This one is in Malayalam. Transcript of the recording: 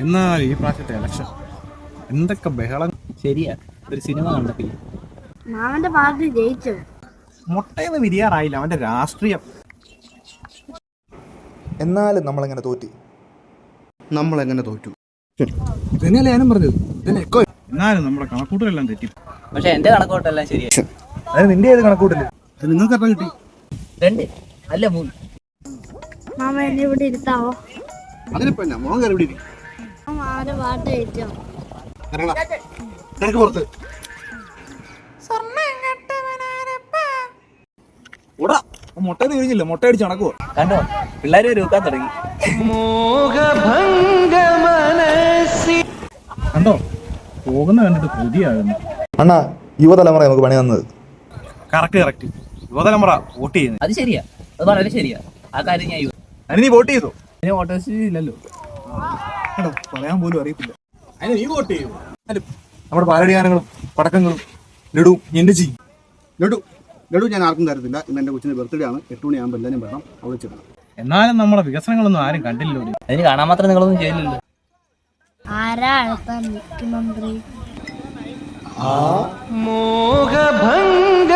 എന്നാൽ ഈ പ്രാവശ്യത്തെ ഇലക്ഷൻ എന്തൊക്കെ ബഹളം. ശരിയാ, ഒരു സിനിമ കണ്ടപ്പോ മാമന്റെ പാർട്ടി ജയിച്ചു. മുട്ടയെന്ന് വിരിയാറായില്ല അവന്റെ രാഷ്ട്രീയം. എന്നാലും നമ്മളെങ്ങനെ തോറ്റി. നമ്മളെങ്ങനെ തോറ്റു? ഇതന്നെയല്ലേ ഞാനും പറഞ്ഞത്. എന്നാലും നമ്മുടെ കണക്കൂട്ടലെല്ലാം തെറ്റി. പക്ഷെ എന്റെ കണക്കോട്ടെല്ലാം ശരിയാ. അത് നിന്റെ ഏത് കണക്കൂട്ടില്ല? അത് നിങ്ങൾക്ക് എത്ര കിട്ടി? 2 അല്ല 3. മാമ എന്നെ ഇവിടെ ഇരുത്താവോ? അതിനിപ്പോ മോൻ കയറി ഇവിടെ മാമന്റെ പാർട്ടി ജയിച്ചോ? എനിക്ക് പുറത്ത് ഓടാ, മുട്ടയിൽ കഴിഞ്ഞില്ല, മുട്ട അടിച്ച് നടക്കുവോ? കണ്ടോ, പിള്ളേര് രൂക്കാൻ തുടങ്ങി. കണ്ടോ, പോകുന്ന കണ്ടിട്ട് പുതിയാകുന്നു. അണ്ണാ, യുവതലമുറ നമുക്ക് പണി തന്നത്. കറക്റ്റ് യുവതലമുറ വോട്ട് ചെയ്യുന്നത്. അത് ശരിയാ, അത് വളരെ ശരിയാ. ആ കാര്യം ഞാൻ അതിന് നീ വോട്ട് ചെയ്തോ? അതിന് വോട്ടേഴ്സ് ഇല്ലല്ലോ. കേട്ടോ, പറയാൻ പോലും അറിയത്തില്ല. അതിന് നീ വോട്ട് ചെയ്യൂ. നമ്മുടെ പാലടി ഗാനങ്ങളും പടക്കങ്ങളും ലഡുവും എന്റെ ചെയ്യും. ലഡു ഞാൻ ആർക്കും തരത്തില്ല. ഇന്ന് എൻ്റെ കൊച്ചിൻ്റെ ബർത്ത്ഡേ ആണ്. 8 മണിയാകുമ്പോൾ എല്ലാവരും വരണം, അവിടെ ചെല്ലണം. എന്നാലും നമ്മുടെ വികസനങ്ങളൊന്നും ആരും കണ്ടില്ലല്ലോ. അതിന് കാണാൻ മാത്രം നിങ്ങളൊന്നും ചെയ്യില്ലല്ലോ. ആരാ അടുത്ത മുഖ്യമന്ത്രി? മോഹഭംഗ